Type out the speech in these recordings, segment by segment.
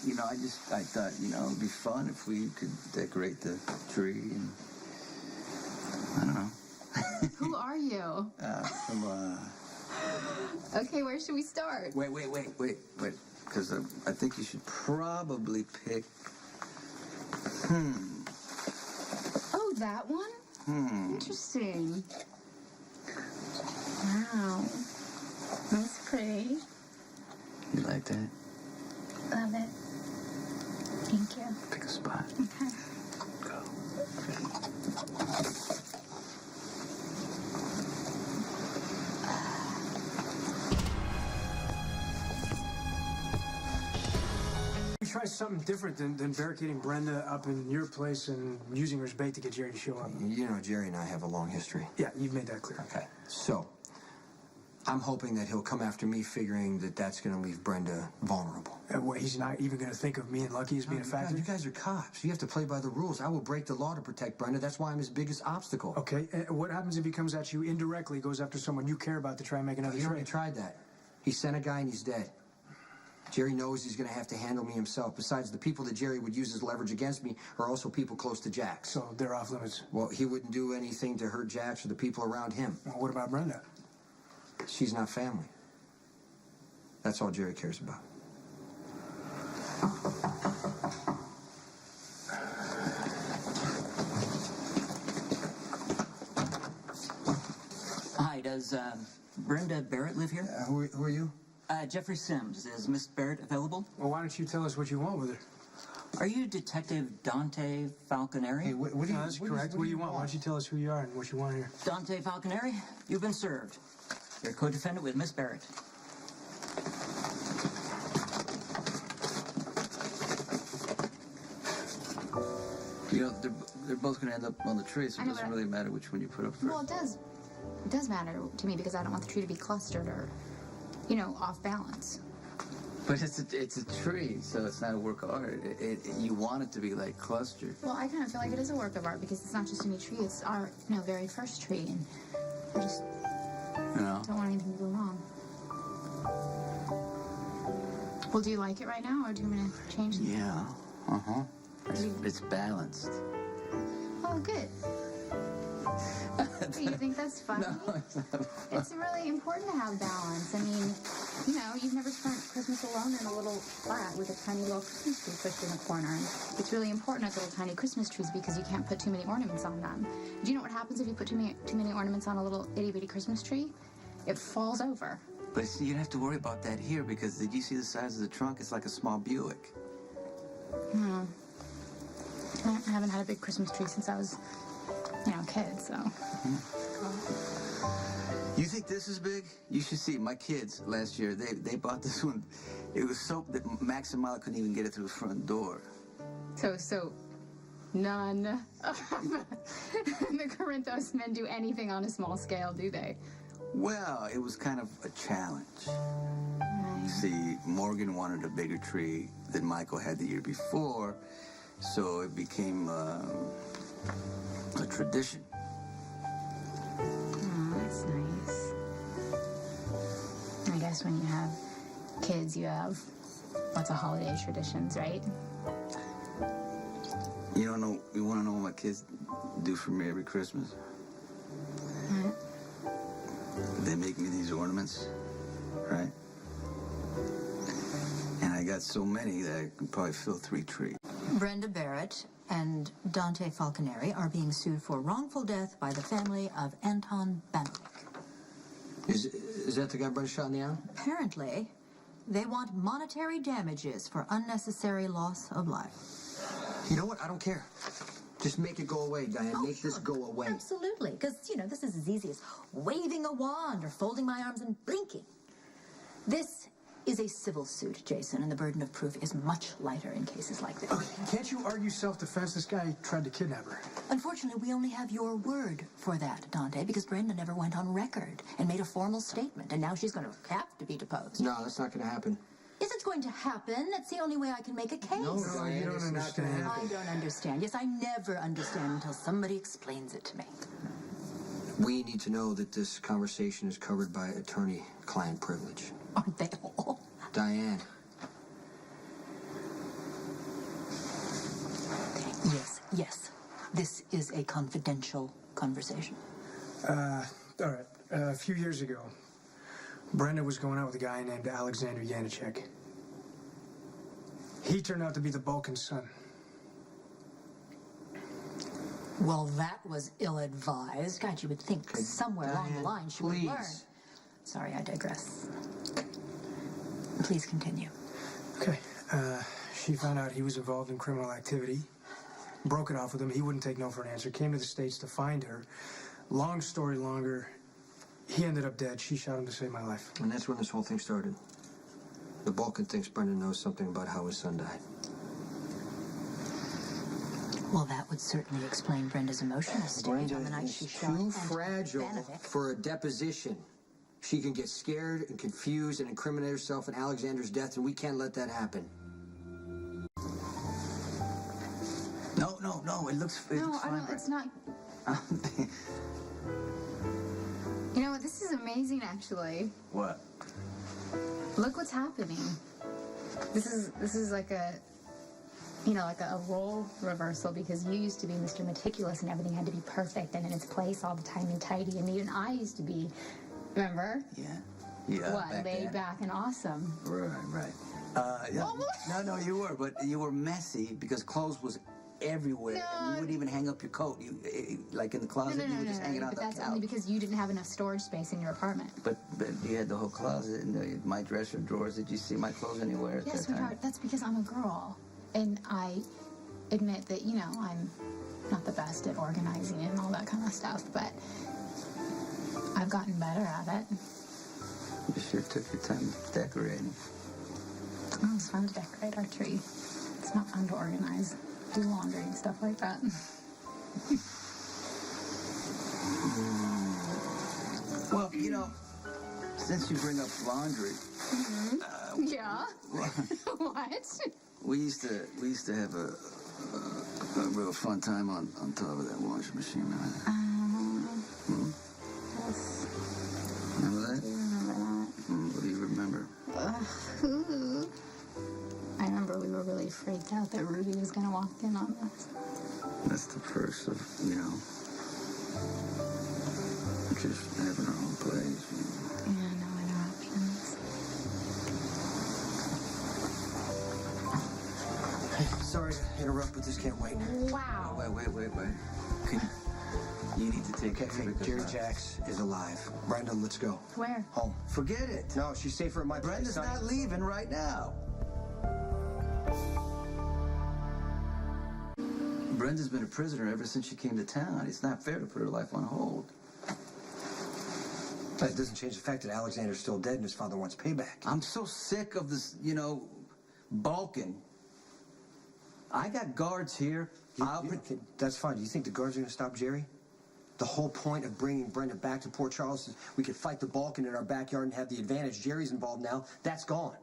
I thought, it'd be fun if we could decorate the tree and, I don't know. Who are you? Okay, where should we start? Wait. Because I think you should probably pick, Oh, that one? Interesting. Wow. That's pretty. You like that? Love it. Thank you. Pick a spot. Okay. Go. We tried something different than barricading Brenda up in your place and using her as bait to get Jerry to show up. You know, Jerry and I have a long history. Yeah, you've made that clear. Okay. So, I'm hoping that he'll come after me, figuring that that's going to leave Brenda vulnerable. He's not even going to think of me and Lucky as being a factor? You guys are cops. You have to play by the rules. I will break the law to protect Brenda. That's why I'm his biggest obstacle. Okay, what happens if he comes at you indirectly, goes after someone you care about to try and make another He already trade? tried that. He sent a guy and he's dead. Jerry knows he's going to have to handle me himself. Besides, the people that Jerry would use as leverage against me are also people close to Jax. So they're off limits? Well, he wouldn't do anything to hurt Jax or the people around him. Well, what about Brenda? She's not family. That's all Jerry cares about. Hi, does Brenda Barrett live here? Who are you? Jeffrey Sims. Is Miss Barrett available? Well, why don't you tell us what you want with her? Are you Detective Dante Falconeri? Hey, what do you... That's correct. What do you want? Why don't you tell us who you are and what you want here? Dante Falconeri, you've been served. You're co-defendant with Miss Barrett. They're both going to end up on the tree, so it doesn't really matter which one you put up first. Well, it does. It does matter to me because I don't want the tree to be clustered or, off balance. But it's a tree, so it's not a work of art. You want it to be, like, clustered. Well, I kind of feel like it is a work of art because it's not just any tree. It's our, very first tree, and I just don't want anything to go wrong. Well, do you like it right now, or do you want me to change it? Yeah. Uh-huh. It's balanced. Oh, good. Do you think that's funny? No, it's not. It's really important to have balance. I mean, you've never spent Christmas alone in a little flat with a tiny little Christmas tree pushed in the corner. And it's really important with little tiny Christmas trees because you can't put too many ornaments on them. Do you know what happens if you put too many ornaments on a little itty-bitty Christmas tree? It falls over. But you don't have to worry about that here because did you see the size of the trunk? It's like a small Buick. I haven't had a big Christmas tree since I was, a kid, so. You think this is big? You should see my kids last year. They bought this one. It was so that Max and Mila couldn't even get it through the front door. So none of the Corinthos men do anything on a small scale, do they? Well, it was kind of a challenge. Right. See, Morgan wanted a bigger tree than Michael had the year before, so it became a tradition. Oh, that's nice. I guess when you have kids, you have lots of holiday traditions, right? You want to know what my kids do for me every Christmas? What? They make me these ornaments, right? And I got so many that I could probably fill 3 trees. Brenda Barrett and Dante Falconeri are being sued for wrongful death by the family of Anton Banalik. Is that the guy Brenda shot in the arm? Apparently, they want monetary damages for unnecessary loss of life. You know what? I don't care. Just make it go away, Diane. Make this go away. Absolutely, because, this is as easy as waving a wand or folding my arms and blinking. This is a civil suit, Jason, and the burden of proof is much lighter in cases like this. Okay, can't you argue self-defense? This guy tried to kidnap her. Unfortunately, we only have your word for that, Dante, because Brenda never went on record and made a formal statement, and now she's going to have to be deposed. No, that's not going to happen. Yes, it's going to happen. That's the only way I can make a case. No, Diane, you don't understand. I don't understand. Yes, I never understand until somebody explains it to me. We need to know that this conversation is covered by attorney-client privilege. Aren't they all? Diane, Yes, this is a confidential conversation. All right. A few years ago, Brenda was going out with a guy named Alexander Yanicek. He turned out to be the Balkan's son. Well, that was ill-advised. God, you would think somewhere along the line she would learn. Sorry, I digress. Please continue. Okay. She found out he was involved in criminal activity. Broke it off with him. He wouldn't take no for an answer. Came to the States to find her. Long story longer, he ended up dead. She shot him to save my life. And that's when this whole thing started. The Balkan thinks Brenda knows something about how his son died. Well, that would certainly explain Brenda's emotional state on the night she shot. Too fragile for a deposition. She can get scared and confused and incriminate herself in Alexander's death, and we can't let that happen. No, it looks fine. No, I don't, it's not. You know what? This is amazing, actually. What? Look what's happening. This is like a, you know, like a role reversal, because you used to be Mr. Meticulous and everything had to be perfect and in its place all the time and tidy, and even I used to be, remember? Yeah. What, laid back and awesome. Right. Yeah. No, you were, but you were messy because clothes was everywhere. No. You wouldn't even hang up your coat. You like in the closet. You would just hang it on But the that's couch. only because you didn't have enough storage space in your apartment. But you had the whole closet and my dresser drawers. Did you see my clothes anywhere at Yes, that time? sweetheart, that's because I'm a girl. And I admit that, you know, I'm not the best at organizing it and all that kind of stuff, but I've gotten better at it. You sure took your time decorating. Oh, it's fun to decorate our tree. It's not fun to organize, do laundry and stuff like that. Well, you know, since you bring up laundry, Yeah? What? we used to have a real fun time on top of that washing machine. Yes. Remember that? I remember that. What do you remember? I remember we were really freaked out that Ruby was going to walk in on us. That's the perks of, you know, just having our own place. You know. Yeah, no interruptions. Hey, sorry to interrupt, but this can't wait. Wow. Wait. You need to take Okay, Jerry Jacks is alive. Brenda, let's go. Where? Home. Forget it. No, she's safer at my place. Brenda's son. not leaving right now. Brenda's been a prisoner ever since she came to town. It's not fair to put her life on hold. But it doesn't change the fact that Alexander's still dead and his father wants payback. I'm so sick of this, you know, Balkan. I got guards here. Okay, that's fine. Do you think the guards are going to stop Jerry? The whole point of bringing Brenda back to Port Charles is we could fight the Balkan in our backyard and have the advantage. Jerry's involved now. That's gone.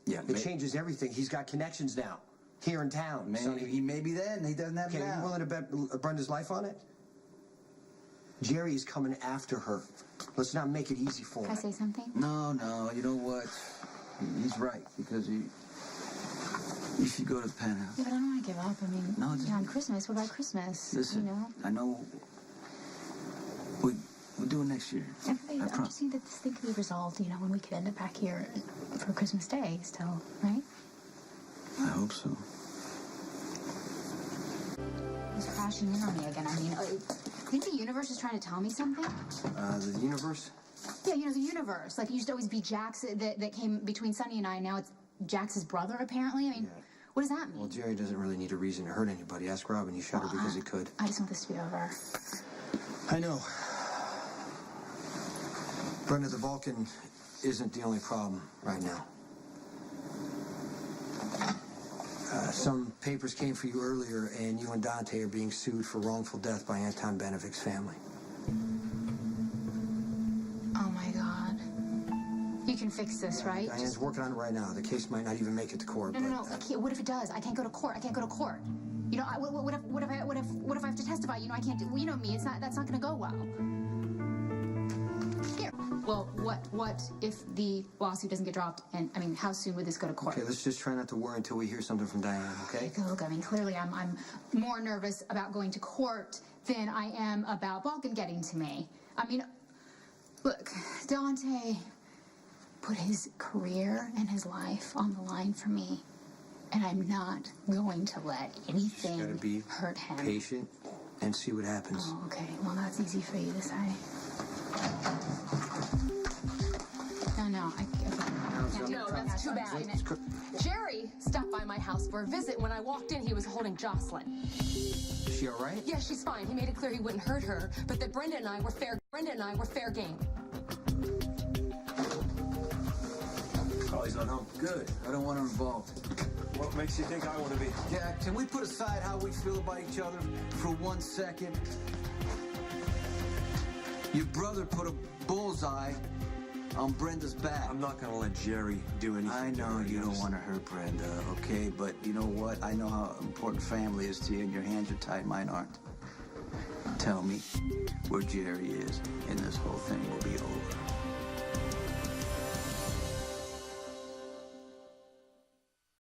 Yeah, It changes everything. He's got connections now. Here in town. maybe he may be then. He doesn't have Okay, are you now. willing to bet Brenda's life on it? Jerry is coming after her. Let's not make it easy for Can I her. say something? No, you know what? He's right, because you should go to the penthouse. Yeah, but I don't want to give up. I mean, No, it's- on Christmas, what about Christmas? Listen, You know? I know we'll do it next year. I just think that this thing could be resolved, you know, when we could end up back here for Christmas Day still, right? I hope so. He's crashing in on me again. I mean, I think the universe is trying to tell me something. The universe? Yeah, you know, the universe. Like, it used to always be Jax that came between Sonny and I. Now it's Jax's brother, apparently. I mean, what does that mean? Well, Jerry doesn't really need a reason to hurt anybody. Ask Robin. He shot her because he could. I just want this to be over. I know. Brenda, the Balkan isn't the only problem right now. Some papers came for you earlier, and you and Dante are being sued for wrongful death by Anton Benevic's family. Oh, my God. You can fix this, right? Diane's working on it right now. The case might not even make it to court. No. What if it does? I can't go to court. You know, what if I have to testify? You know, I can't do. Well, you know me. That's not going to go well. Here. Well, what if the lawsuit doesn't get dropped? And I mean, how soon would this go to court? Okay, let's just try not to worry until we hear something from Diane, okay? Look, I mean, clearly I'm more nervous about going to court than I am about Balkan getting to me. I mean, look, Dante put his career and his life on the line for me. And I'm not going to let anything Just gotta be hurt him. patient and see what happens. Oh, okay. Well, that's easy for you to say. No, No, that's too bad. Jerry stopped by my house for a visit. When I walked in, he was holding Jocelyn. Is she all right? Yeah, she's fine. He made it clear he wouldn't hurt her, but that Brenda and I were fair game. Carly's not home. Good. I don't want her involved. What makes you think I want to be? Jack, can we put aside how we feel about each other for 1 second? Your brother put a bullseye on Brenda's back. I'm not going to let Jerry do anything. I know you don't want to hurt Brenda, okay? But you know what? I know how important family is to you, and your hands are tied, mine aren't. Tell me where Jerry is, and this whole thing will be over.